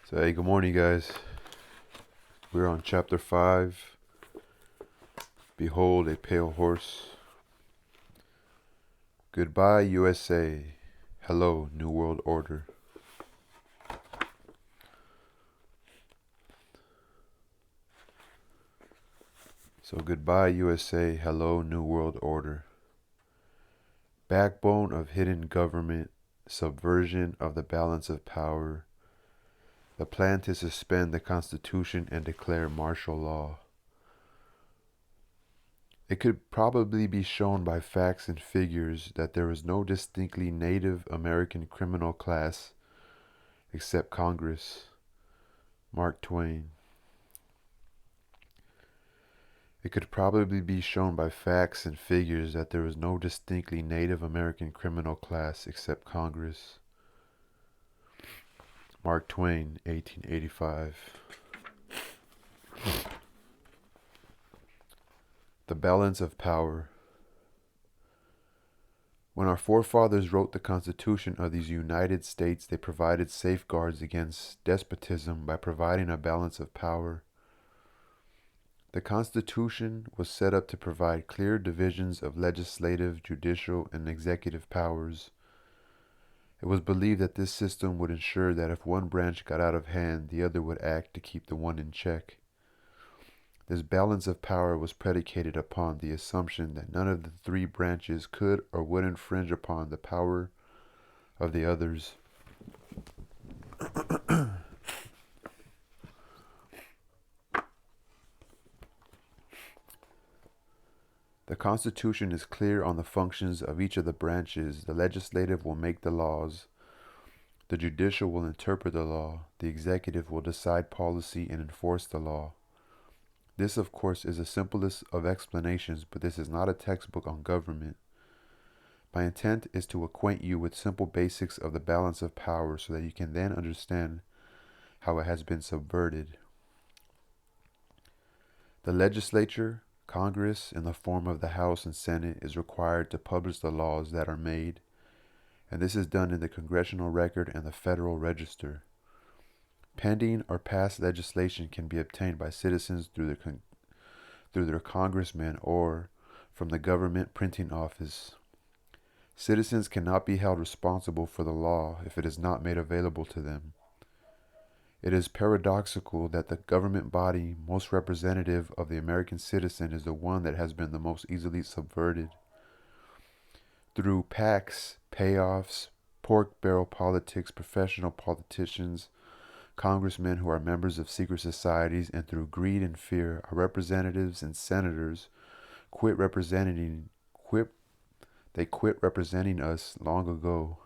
So, hey, good morning, guys. We're on chapter 5. Behold a pale horse. Goodbye, USA. Hello, New World Order. So, goodbye, USA. Hello, New World Order. Backbone of hidden government, subversion of the balance of power, the plan to suspend the Constitution and declare martial law. It could probably be shown by facts and figures that there is no distinctly Native American criminal class except Congress. Mark Twain. It could probably be shown by facts and figures that there is no distinctly Native American criminal class except Congress. Mark Twain, 1885. The balance of power. When our forefathers wrote the Constitution of these United States, they provided safeguards against despotism by providing a balance of power. The Constitution was set up to provide clear divisions of legislative, judicial, and executive powers. It was believed that this system would ensure that if one branch got out of hand, the other would act to keep the one in check. This balance of power was predicated upon the assumption that none of the three branches could or would infringe upon the power of the others. The Constitution is clear on the functions of each of the branches. The legislative will make the laws, the judicial will interpret the law, the executive will decide policy and enforce the law. This, of course, is the simplest of explanations, but this is not a textbook on government. My intent is to acquaint you with simple basics of the balance of power so that you can then understand how it has been subverted. The legislature, Congress, in the form of the House and Senate, is required to publish the laws that are made, and this is done in the Congressional Record and the Federal Register. Pending or passed legislation can be obtained by citizens through their congressmen or from the government printing office. Citizens cannot be held responsible for the law if it is not made available to them. It is paradoxical that the government body most representative of the American citizen is the one that has been the most easily subverted. Through PACs, payoffs, pork barrel politics, professional politicians, congressmen who are members of secret societies, and through greed and fear, our representatives and senators quit representing us long ago.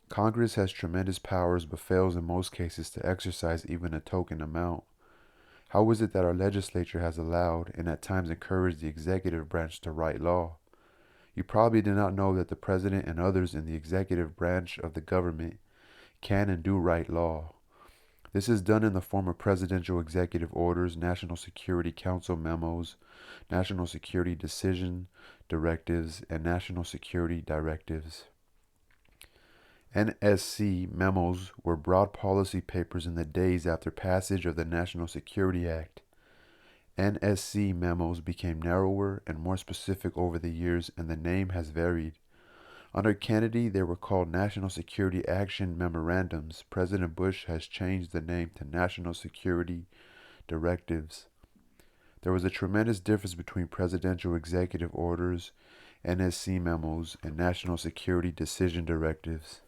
Congress has tremendous powers but fails in most cases to exercise even a token amount. How is it that our legislature has allowed and at times encouraged the executive branch to write law? You probably do not know that the president and others in the executive branch of the government can and do write law. This is done in the form of presidential executive orders, National Security Council memos, National Security Decision directives, and National Security directives. NSC memos were broad policy papers in the days after passage of the National Security Act. NSC memos became narrower and more specific over the years, and the name has varied. Under Kennedy, they were called National Security Action Memorandums. President Bush has changed the name to National Security Directives. There was a tremendous difference between presidential executive orders, NSC memos, and National Security Decision Directives.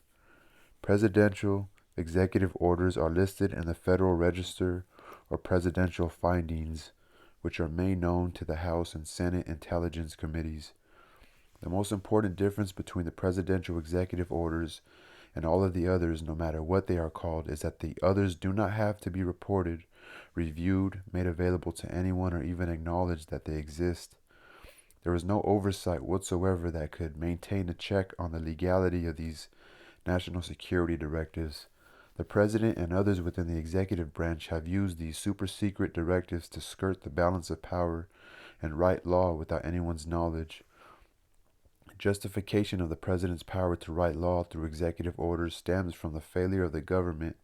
Presidential executive orders are listed in the Federal Register or Presidential Findings, which are made known to the House and Senate Intelligence Committees. The most important difference between the presidential executive orders and all of the others, no matter what they are called, is that the others do not have to be reported, reviewed, made available to anyone, or even acknowledged that they exist. There is no oversight whatsoever that could maintain a check on the legality of these national security directives. The President and others within the executive branch have used these super-secret directives to skirt the balance of power and write law without anyone's knowledge. Justification of the President's power to write law through executive orders stems from the failure of the government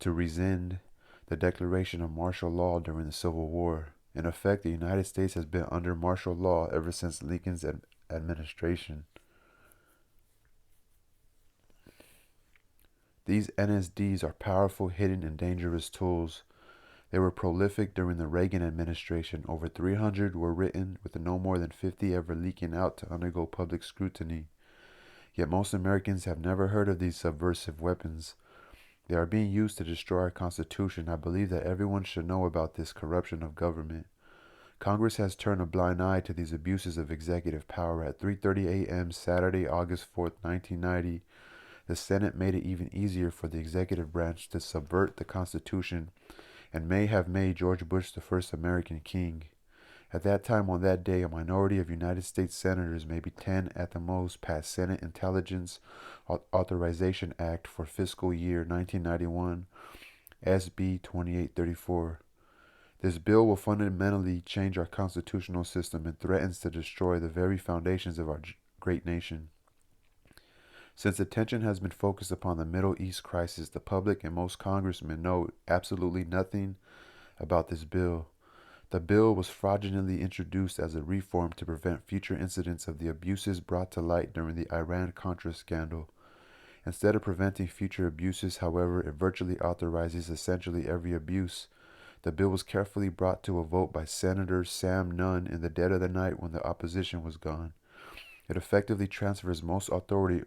to rescind the declaration of martial law during the Civil War. In effect, the United States has been under martial law ever since Lincoln's administration. These NSDs are powerful, hidden, and dangerous tools. They were prolific during the Reagan administration. Over 300 were written, with no more than 50 ever leaking out to undergo public scrutiny. Yet most Americans have never heard of these subversive weapons. They are being used to destroy our Constitution. I believe that everyone should know about this corruption of government. Congress has turned a blind eye to these abuses of executive power. At 3:30 a.m. Saturday, August 4th, 1990, the Senate made it even easier for the executive branch to subvert the Constitution and may have made George Bush the first American king. At that time on that day, a minority of United States senators, maybe 10 at the most, passed Senate Intelligence Authorization Act for fiscal year 1991, SB 2834. This bill will fundamentally change our constitutional system and threatens to destroy the very foundations of our great nation. Since attention has been focused upon the Middle East crisis, the public and most congressmen know absolutely nothing about this bill. The bill was fraudulently introduced as a reform to prevent future incidents of the abuses brought to light during the Iran-Contra scandal. Instead of preventing future abuses, however, it virtually authorizes essentially every abuse. The bill was carefully brought to a vote by Senator Sam Nunn in the dead of the night when the opposition was gone. It effectively transfers most authority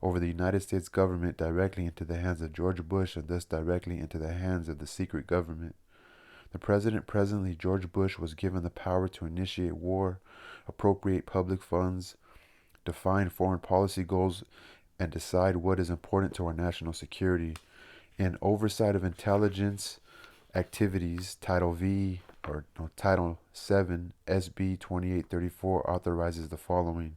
over the United States government directly into the hands of George Bush and thus directly into the hands of the secret government. The president, presently George Bush, was given the power to initiate war, appropriate public funds, define foreign policy goals, and decide what is important to our national security. In oversight of intelligence activities, Title V, or no, Title 7, SB 2834 authorizes the following.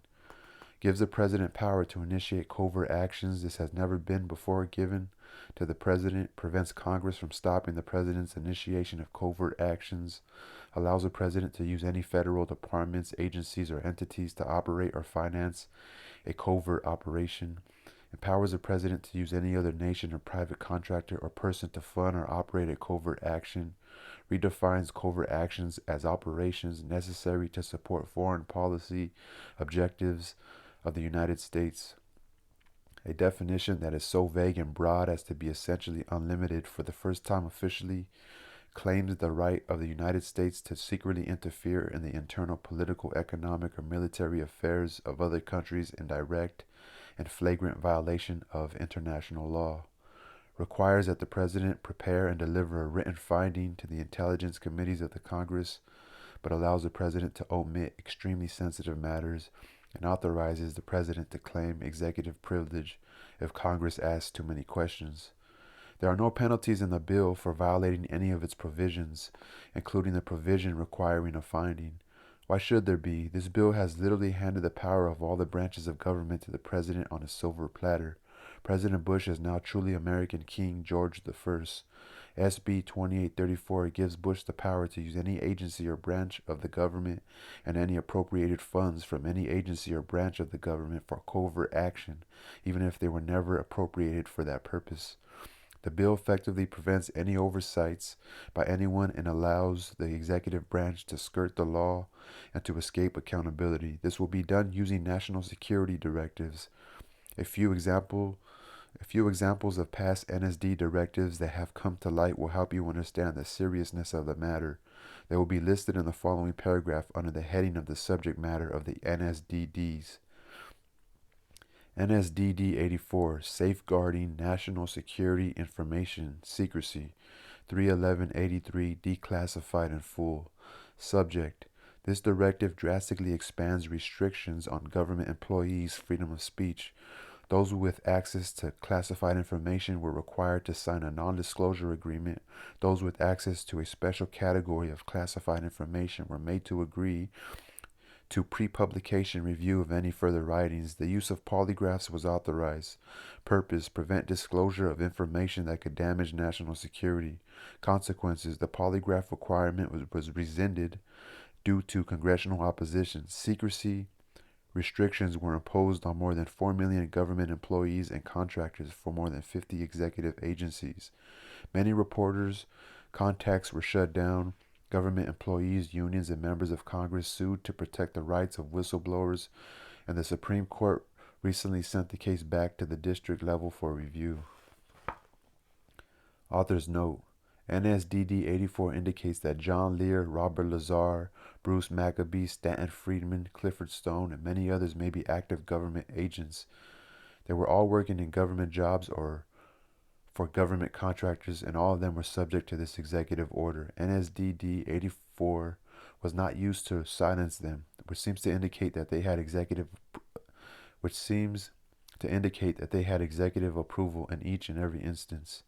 Gives the president power to initiate covert actions. This has never been before given to the president. Prevents Congress from stopping the president's initiation of covert actions. Allows the president to use any federal departments, agencies, or entities to operate or finance a covert operation. Empowers the president to use any other nation or private contractor or person to fund or operate a covert action. Redefines covert actions as operations necessary to support foreign policy objectives of the United States. A definition that is so vague and broad as to be essentially unlimited, for the first time officially claims the right of the United States to secretly interfere in the internal political, economic, or military affairs of other countries in direct and flagrant violation of international law. Requires that the president prepare and deliver a written finding to the intelligence committees of the Congress, but allows the president to omit extremely sensitive matters and authorizes the president to claim executive privilege if Congress asks too many questions. There are no penalties in the bill for violating any of its provisions, including the provision requiring a finding. Why should there be? This bill has literally handed the power of all the branches of government to the president on a silver platter. President Bush is now truly American King George I. SB 2834 gives Bush the power to use any agency or branch of the government and any appropriated funds from any agency or branch of the government for covert action, even if they were never appropriated for that purpose. The bill effectively prevents any oversights by anyone and allows the executive branch to skirt the law and to escape accountability. This will be done using national security directives. A few examples of past NSD directives that have come to light will help you understand the seriousness of the matter. They will be listed in the following paragraph under the heading of the subject matter of the NSDDs. NSDD 84, Safeguarding National Security Information Secrecy, 31183, Declassified in Full. Subject: this directive drastically expands restrictions on government employees' freedom of speech. Those with access to classified information were required to sign a non-disclosure agreement. Those with access to a special category of classified information were made to agree to pre-publication review of any further writings. The use of polygraphs was authorized. Purpose: prevent disclosure of information that could damage national security. Consequences: the polygraph requirement was rescinded due to congressional opposition. Secrecy: restrictions were imposed on more than 4 million government employees and contractors for more than 50 executive agencies. Many reporters' contacts were shut down. Government employees, unions, and members of Congress sued to protect the rights of whistleblowers, and the Supreme Court recently sent the case back to the district level for review. Author's note: NSDD 84 indicates that John Lear, Robert Lazar, Bruce Maccabee, Stanton Friedman, Clifford Stone, and many others may be active government agents. They were all working in government jobs or for government contractors, and all of them were subject to this executive order. NSDD 84 was not used to silence them, which seems to indicate that they had executive approval in each and every instance.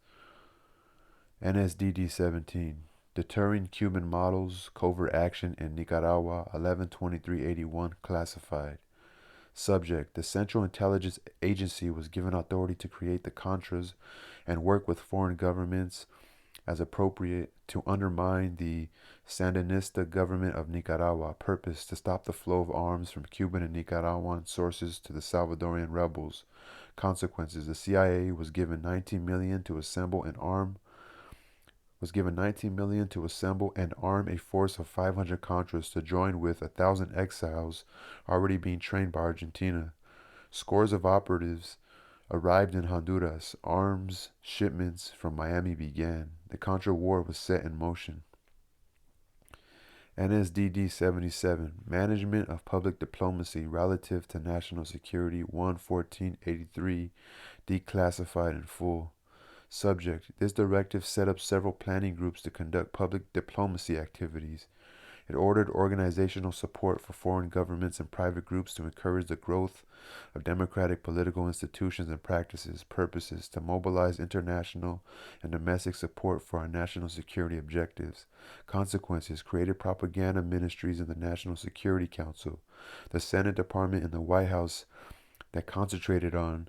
NSDD 17. Deterring Cuban Models, Covert Action in Nicaragua, 11/23/81, classified. Subject: the Central Intelligence Agency was given authority to create the Contras and work with foreign governments as appropriate to undermine the Sandinista government of Nicaragua. Purpose: to stop the flow of arms from Cuban and Nicaraguan sources to the Salvadorian rebels. Consequences: the CIA was given $19 million to assemble and arm a force of 500 Contras to join with 1,000 exiles already being trained by Argentina. Scores of operatives arrived in Honduras. Arms shipments from Miami began. The Contra War was set in motion. NSDD 77. Management of Public Diplomacy Relative to National Security, 1/14/83, declassified in full. Subject: this directive set up several planning groups to conduct public diplomacy activities. It ordered organizational support for foreign governments and private groups to encourage the growth of democratic political institutions and practices. Purposes: to mobilize international and domestic support for our national security objectives. Consequences: created propaganda ministries in the National Security Council, the Senate Department, and the White House that concentrated on,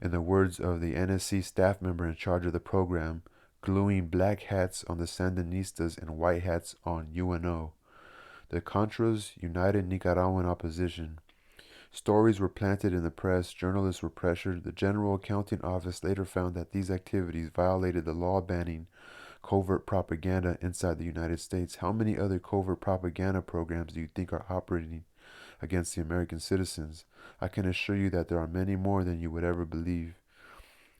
in the words of the NSC staff member in charge of the program, gluing black hats on the Sandinistas and white hats on UNO. The Contras united Nicaraguan opposition. Stories were planted in the press, journalists were pressured. The General Accounting Office later found that these activities violated the law banning covert propaganda inside the United States. How many other covert propaganda programs do you think are operating against the American citizens? I can assure you that there are many more than you would ever believe.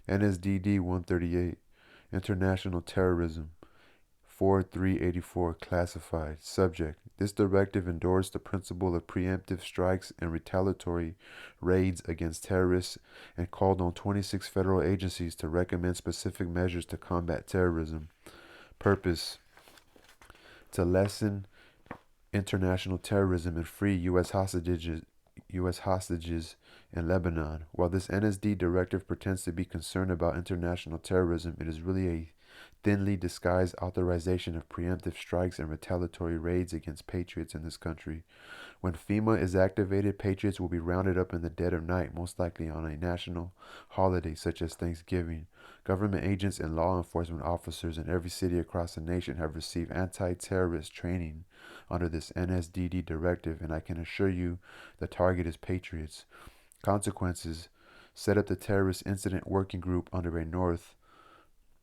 NSDD 138. International Terrorism, 4/3/84, classified. Subject: this directive endorsed the principle of preemptive strikes and retaliatory raids against terrorists and called on 26 federal agencies to recommend specific measures to combat terrorism. Purpose: to lessen international terrorism and free U.S. hostages in Lebanon. While this NSD directive pretends to be concerned about international terrorism, it is really a thinly disguised authorization of preemptive strikes and retaliatory raids against patriots in this country. When FEMA is activated, patriots will be rounded up in the dead of night, most likely on a national holiday such as Thanksgiving. Government agents and law enforcement officers in every city across the nation have received anti-terrorist training under this NSDD directive, and I can assure you the target is patriots. Consequences: set up the Terrorist Incident Working Group under a North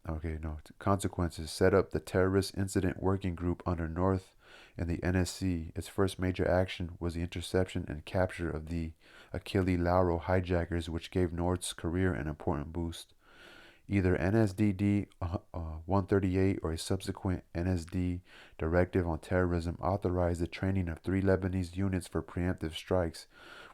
and the NSC. Its first major action was the interception and capture of the Achille Lauro hijackers, which gave North's career an important boost. Either NSDD 138 or a subsequent NSD directive on terrorism authorized the training of 3 Lebanese units for preemptive strikes.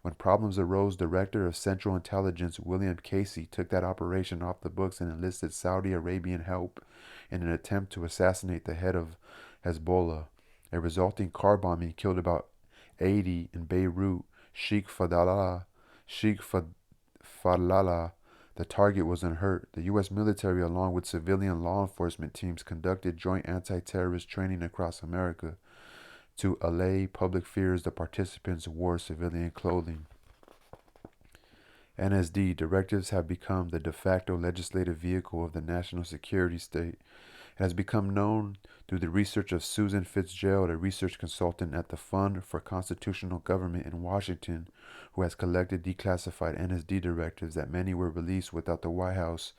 When problems arose, Director of Central Intelligence William Casey took that operation off the books and enlisted Saudi Arabian help in an attempt to assassinate the head of Hezbollah. A resulting car bombing killed about 80 in Beirut. Sheikh Fadlallah. The target was unhurt. The U.S. military, along with civilian law enforcement teams, conducted joint anti-terrorist training across America. To allay public fears, the participants wore civilian clothing. NSD directives have become the de facto legislative vehicle of the national security state. It has become known through the research of Susan Fitzgerald, a research consultant at the Fund for Constitutional Government in Washington, who has collected declassified NSD directives, that many were released without the White House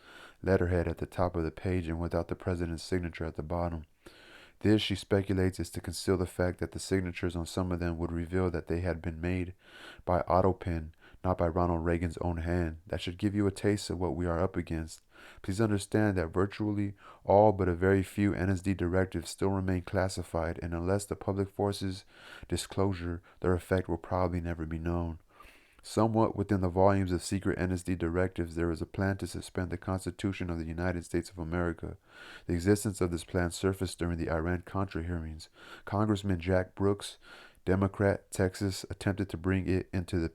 letterhead at the top of the page and without the president's signature at the bottom. This, she speculates, is to conceal the fact that the signatures on some of them would reveal that they had been made by AutoPen, not by Ronald Reagan's own hand. That should give you a taste of what we are up against. Please understand that virtually all but a very few NSD directives still remain classified, and unless the public forces disclosure, their effect will probably never be known. Somewhat within the volumes of secret NSD directives, there is a plan to suspend the Constitution of the United States of America. The existence of this plan surfaced during the Iran-Contra hearings. Congressman Jack Brooks, Democrat, Texas, attempted to bring it into the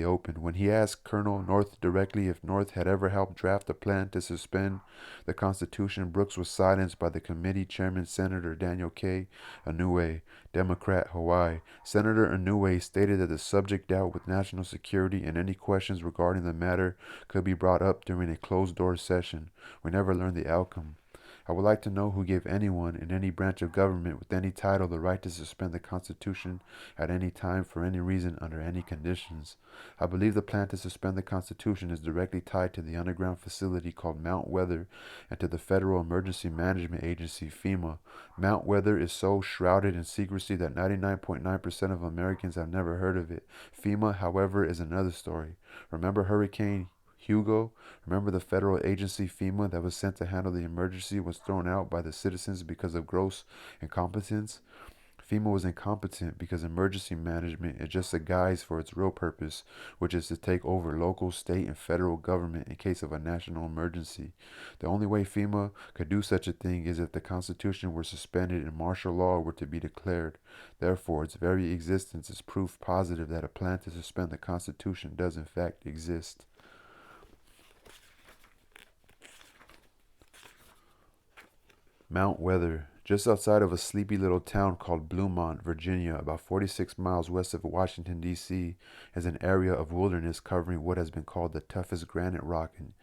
open. When he asked Colonel North directly if North had ever helped draft a plan to suspend the Constitution, Brooks was silenced by the committee chairman, Senator Daniel K. Inouye, Democrat, Hawaii. Senator Inouye stated that the subject dealt with national security and any questions regarding the matter could be brought up during a closed-door session. We never learned the outcome. I would like to know who gave anyone in any branch of government with any title the right to suspend the Constitution at any time for any reason under any conditions. I believe the plan to suspend the Constitution is directly tied to the underground facility called Mount Weather and to the Federal Emergency Management Agency, FEMA. Mount Weather is so shrouded in secrecy that 99.9% of Americans have never heard of it. FEMA, however, is another story. Remember Hurricane Hugo? Remember the federal agency FEMA that was sent to handle the emergency was thrown out by the citizens because of gross incompetence? FEMA was incompetent because emergency management is just a guise for its real purpose, which is to take over local, state, and federal government in case of a national emergency. The only way FEMA could do such a thing is if the Constitution were suspended and martial law were to be declared. Therefore, its very existence is proof positive that a plan to suspend the Constitution does in fact exist. Mount Weather, just outside of a sleepy little town called Bluemont, Virginia, about 46 miles west of Washington, D.C., is an area of wilderness covering what has been called the toughest granite rock in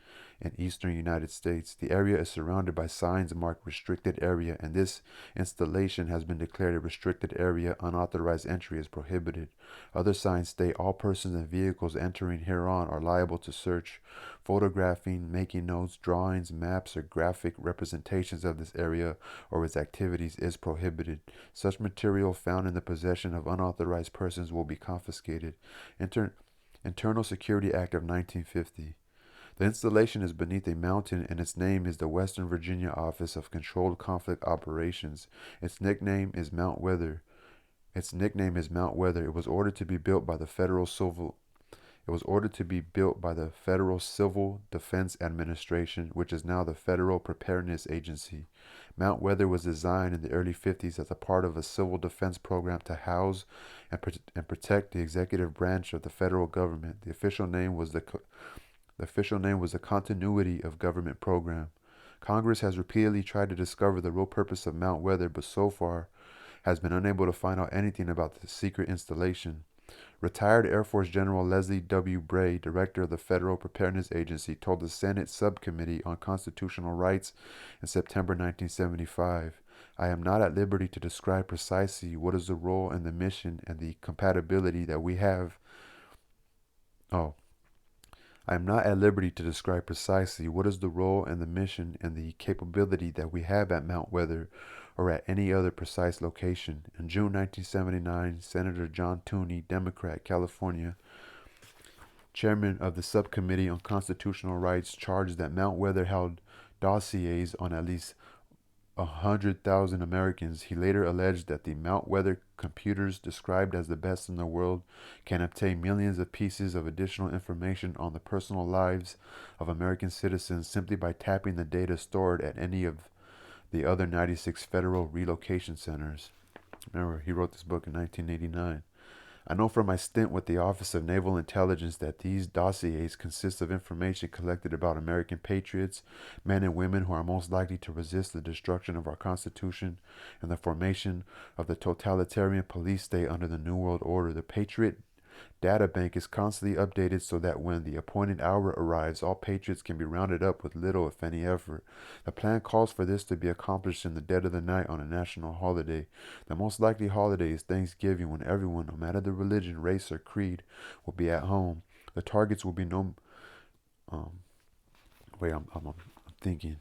eastern United States. The area is surrounded by signs marked restricted area, and this installation has been declared a restricted area. Unauthorized entry is prohibited. Other signs state all persons and vehicles entering hereon are liable to search. Photographing, making notes, drawings, maps, or graphic representations of this area or its activities is prohibited. Such material found in the possession of unauthorized persons will be confiscated. Internal Security Act of 1950. The installation is beneath a mountain, and its name is the Western Virginia Office of Controlled Conflict Operations. Its nickname is Mount Weather. It was ordered to be built by the Federal Civil Defense Administration, which is now the Federal Preparedness Agency. Mount Weather was designed in the early 50s as a part of a civil defense program to house and protect the executive branch of the federal government. The official name was the Continuity of Government Program. Congress has repeatedly tried to discover the real purpose of Mount Weather, but so far has been unable to find out anything about the secret installation. Retired Air Force General Leslie W. Bray, director of the Federal Preparedness Agency, told the Senate Subcommittee on Constitutional Rights in September 1975, I am not at liberty to describe precisely what is the role and the mission and the compatibility that we have. I am not at liberty to describe precisely what is the role and the mission and the capability that we have at Mount Weather or at any other precise location. In June 1979, Senator John Tooney, Democrat, California, chairman of the Subcommittee on Constitutional Rights, charged that Mount Weather held dossiers on at least 100,000 Americans. He later alleged that the Mount Weather computers, described as the best in the world, can obtain millions of pieces of additional information on the personal lives of American citizens simply by tapping the data stored at any of the other 96 federal relocation centers. Remember, he wrote this book in 1989. I know from my stint with the Office of Naval Intelligence that these dossiers consist of information collected about American patriots, men and women who are most likely to resist the destruction of our Constitution and the formation of the totalitarian police state under the New World Order. The data bank is constantly updated so that when the appointed hour arrives, all patriots can be rounded up with little, if any, effort. The plan calls for this to be accomplished in the dead of the night on a national holiday. The most likely holiday is Thanksgiving, when everyone, no matter the religion, race, or creed, will be at home. The targets will be no. Um, I'm thinking.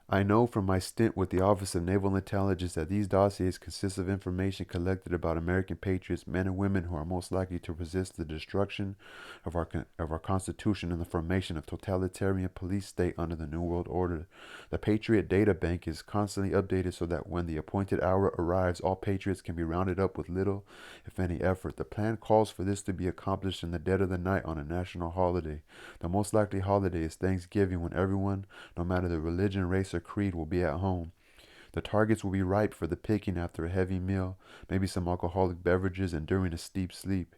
I know from my stint with the Office of Naval Intelligence that these dossiers consist of information collected about American patriots, men and women who are most likely to resist the destruction of our Constitution and the formation of totalitarian police state under the New World Order. The Patriot Data Bank is constantly updated so that when the appointed hour arrives, all patriots can be rounded up with little, if any, effort. The plan calls for this to be accomplished in the dead of the night on a national holiday. The most likely holiday is Thanksgiving, when everyone, no matter the religion, race, or creed, will be at home. The targets will be ripe for the picking after a heavy meal, maybe some alcoholic beverages, and during a deep sleep.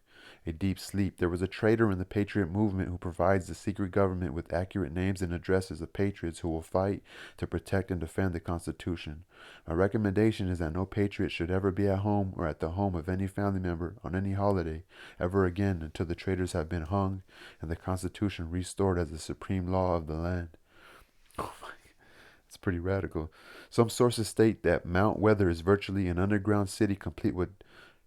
There was a traitor in the Patriot movement who provides the secret government with accurate names and addresses of patriots who will fight to protect and defend the Constitution. My recommendation is that no patriot should ever be at home or at the home of any family member on any holiday ever again until the traitors have been hung and the Constitution restored as the supreme law of the land. It's pretty radical. Some sources state that Mount Weather is virtually an underground city complete with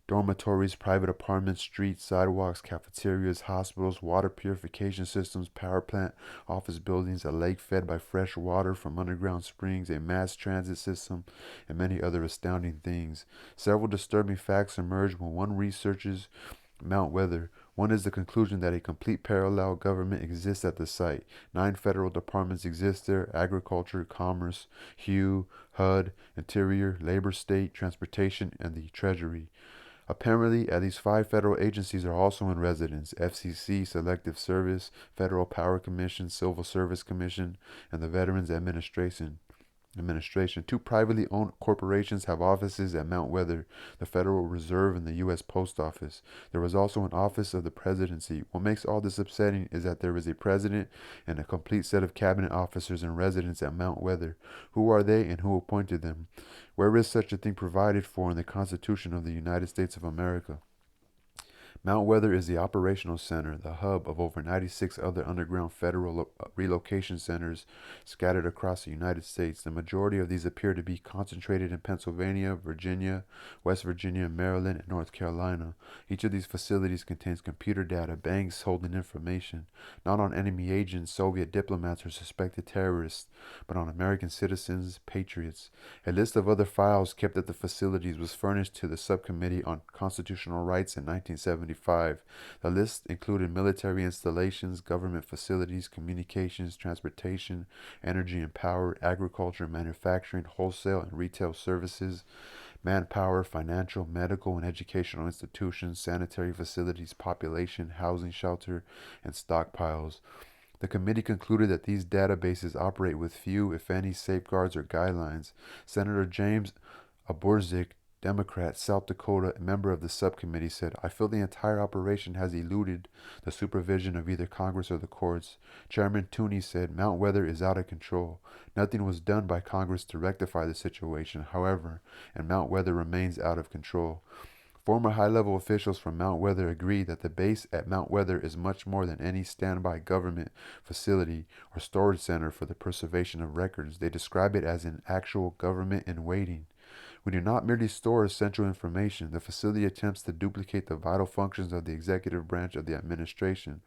dormitories, private apartments, streets, sidewalks, cafeterias, hospitals, water purification systems, power plant, office buildings, a lake fed by fresh water from underground springs, a mass transit system, and many other astounding things. Several disturbing facts emerge when one researches Mount Weather. One is the conclusion that a complete parallel government exists at the site. 9 federal departments exist there: Agriculture, Commerce, HUE, HUD, Interior, Labor, State, Transportation, and the Treasury. Apparently, at least 5 federal agencies are also in residence: FCC, Selective Service, Federal Power Commission, Civil Service Commission, and the Veterans Administration. 2 privately owned corporations have offices at Mount Weather: the Federal Reserve and the U.S. Post Office. There is also an office of the presidency. What makes all this upsetting is that there is a president and a complete set of cabinet officers in residence at Mount Weather. Who are they and who appointed them? Where is such a thing provided for in the Constitution of the United States of America? Mount Weather is the operational center, the hub of over 96 other underground federal relocation centers scattered across the United States. The majority of these appear to be concentrated in Pennsylvania, Virginia, West Virginia, Maryland, and North Carolina. Each of these facilities contains computer data, banks holding information, not on enemy agents, Soviet diplomats, or suspected terrorists, but on American citizens, patriots. A list of other files kept at the facilities was furnished to the Subcommittee on Constitutional Rights in 1975. The list included military installations, government facilities, communications, transportation, energy and power, agriculture, manufacturing, wholesale and retail services, manpower, financial, medical, and educational institutions, sanitary facilities, population, housing shelter, and stockpiles. The committee concluded that these databases operate with few, if any, safeguards or guidelines. Senator James Aborzik, Democrat, South Dakota, a member of the subcommittee, said, "I feel the entire operation has eluded the supervision of either Congress or the courts." Chairman Tooney said, "Mount Weather is out of control. Nothing was done by Congress to rectify the situation, however, and Mount Weather remains out of control." Former high-level officials from Mount Weather agree that the base at Mount Weather is much more than any standby government facility or storage center for the preservation of records. They describe it as an actual government in waiting. "We do not merely store essential information. The facility attempts to duplicate the vital functions of the executive branch of the administration.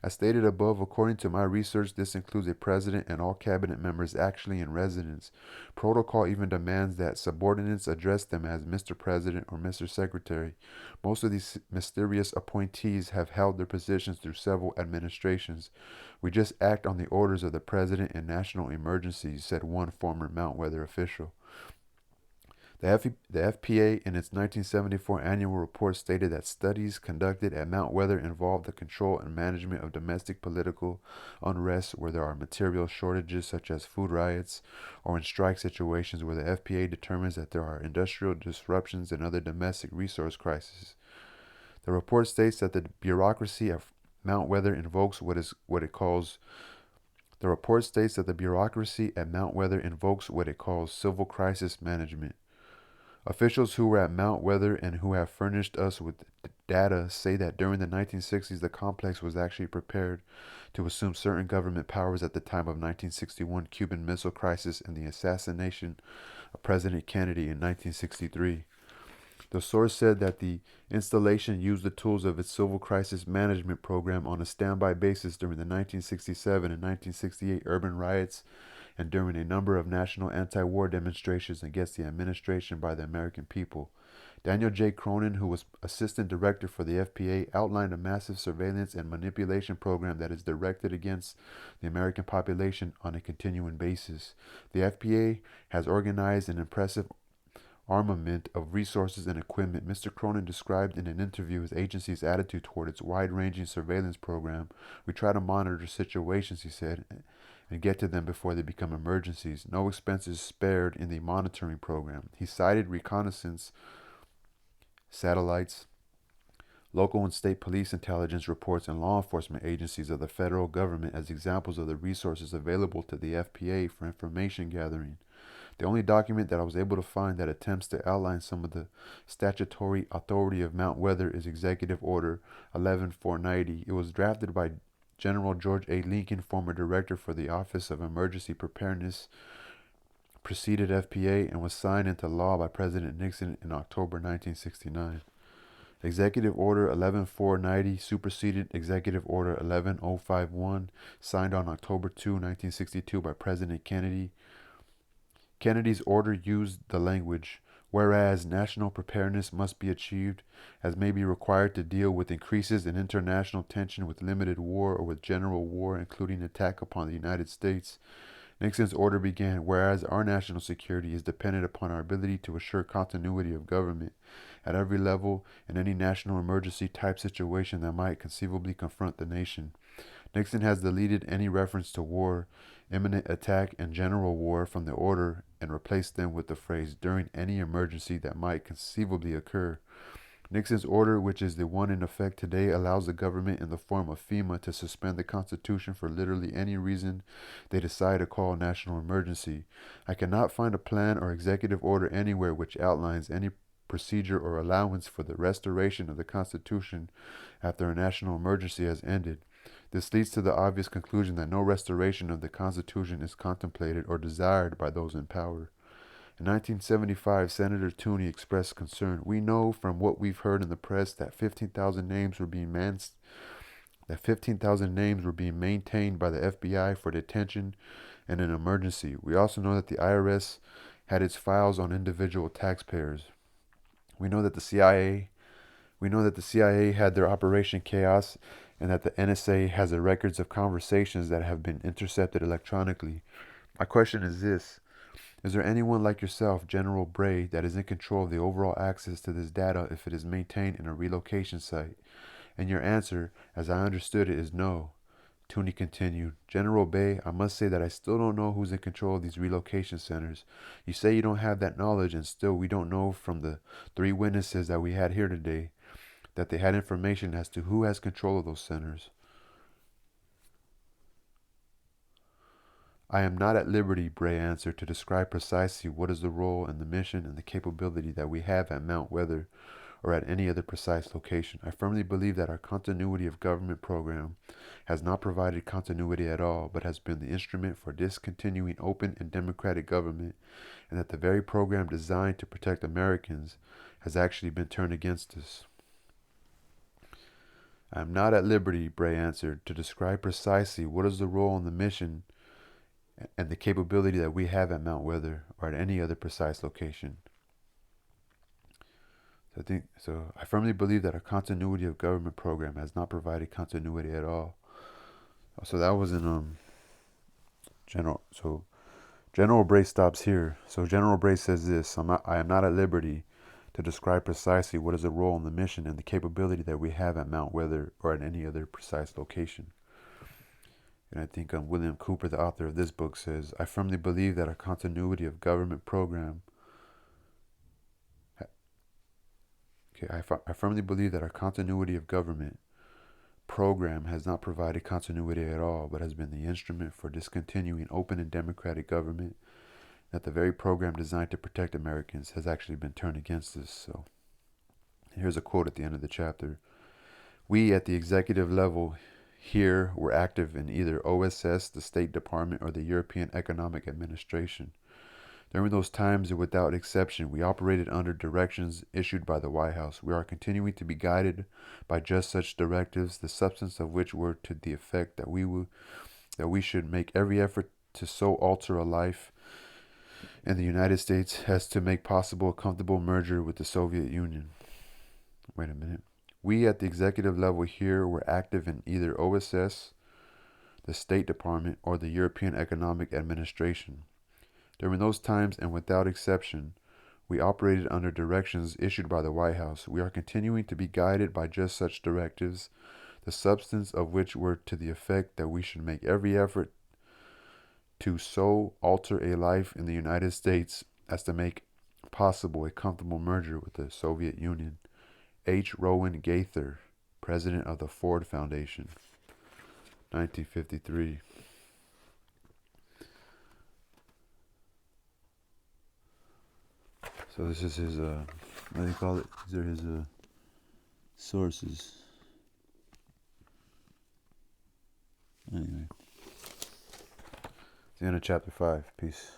As stated above, according to my research, this includes a president and all cabinet members actually in residence. Protocol even demands that subordinates address them as Mr. President or Mr. Secretary. Most of these mysterious appointees have held their positions through several administrations. We just act on the orders of the president in national emergencies," said one former Mount Weather official. The FPA, in its 1974 annual report, stated that studies conducted at Mount Weather involved the control and management of domestic political unrest where there are material shortages such as food riots, or in strike situations where the FPA determines that there are industrial disruptions and other domestic resource crises. The report states that the bureaucracy at Mount Weather invokes what it calls civil crisis management. Officials who were at Mount Weather and who have furnished us with data say that during the 1960s the complex was actually prepared to assume certain government powers at the time of 1961 Cuban Missile Crisis and the assassination of President Kennedy in 1963. The source said that the installation used the tools of its civil crisis management program on a standby basis during the 1967 and 1968 urban riots and during a number of national anti-war demonstrations against the administration by the American people. Daniel J. Cronin, who was assistant director for the FPA, outlined a massive surveillance and manipulation program that is directed against the American population on a continuing basis. The FPA has organized an impressive armament of resources and equipment. Mr. Cronin described in an interview his agency's attitude toward its wide-ranging surveillance program. We try to monitor situations, he said, and get to them before they become emergencies. No expenses spared in the monitoring program. He cited reconnaissance satellites, local and state police intelligence reports, and law enforcement agencies of the federal government as examples of the resources available to the FPA for information gathering. The only document that I was able to find that attempts to outline some of the statutory authority of Mount Weather is Executive Order 11490. It was drafted by General George A. Lincoln, former director for the Office of Emergency Preparedness, preceded FPA, and was signed into law by President Nixon in October 1969. Executive Order 11490 superseded Executive Order 11051, signed on October 2, 1962 by President Kennedy. Kennedy's order used the language, whereas national preparedness must be achieved, as may be required to deal with increases in international tension with limited war or with general war, including attack upon the United States. Nixon's order began, whereas our national security is dependent upon our ability to assure continuity of government at every level in any national emergency type situation that might conceivably confront the nation. Nixon has deleted any reference to war, imminent attack, and general war from the order and replaced them with the phrase during any emergency that might conceivably occur. Nixon's order, which is the one in effect today, allows the government in the form of FEMA to suspend the Constitution for literally any reason they decide to call a national emergency. I cannot find a plan or executive order anywhere which outlines any procedure or allowance for the restoration of the Constitution after a national emergency has ended. This leads to the obvious conclusion that no restoration of the Constitution is contemplated or desired by those in power. In 1975, Senator Tooney expressed concern. We know from what we've heard in the press that 15,000 names were being maintained by the FBI for detention in an emergency. We also know that the IRS had its files on individual taxpayers. We know that the CIA had their Operation Chaos, and that the NSA has the records of conversations that have been intercepted electronically. My question is this: is there anyone like yourself, General Bray, that is in control of the overall access to this data if it is maintained in a relocation site? And your answer, as I understood it, is no. Tooney continued, General Bay, I must say that I still don't know who's in control of these relocation centers. You say you don't have that knowledge, and still we don't know from the 3 witnesses that we had here today that they had information as to who has control of those centers. I am not at liberty, Bray answered, to describe precisely what is the role and the mission and the capability that we have at Mount Weather or at any other precise location. I firmly believe that our continuity of government program has not provided continuity at all, but has been the instrument for discontinuing open and democratic government, and that the very program designed to protect Americans has actually been turned against us. I am not at liberty, Bray answered, to describe precisely what is the role and the mission and the capability that we have at Mount Weather or at any other precise location. I firmly believe that our continuity of government program has not provided continuity at all. So that was in General Bray stops here. So General Bray says this: I am not at liberty to describe precisely what is the role and the mission and the capability that we have at Mount Weather or at any other precise location. And I think William Cooper, the author of this book, says, I firmly believe that our continuity of government program I firmly believe that our continuity of government program has not provided continuity at all, but has been the instrument for discontinuing open and democratic government, that the very program designed to protect Americans has actually been turned against us. So here's a quote at the end of the chapter. We at the executive level here were active in either OSS, the State Department, or the European Economic Administration. During those times, and without exception, we operated under directions issued by the White House. We are continuing to be guided by just such directives, the substance of which were to the effect that we should make every effort to so alter a life in the United States as to make possible a comfortable merger with the Soviet Union. Wait a minute. We at the executive level here were active in either OSS, the State Department, or the European Economic Administration. During those times, and without exception, we operated under directions issued by the White House. We are continuing to be guided by just such directives, the substance of which were to the effect that we should make every effort to so alter a life in the United States as to make possible a comfortable merger with the Soviet Union. H. Rowan Gaither, president of the Ford Foundation, 1953. So this is his, what do you call it? These are his sources. Anyway. It's the end of chapter 5. Peace.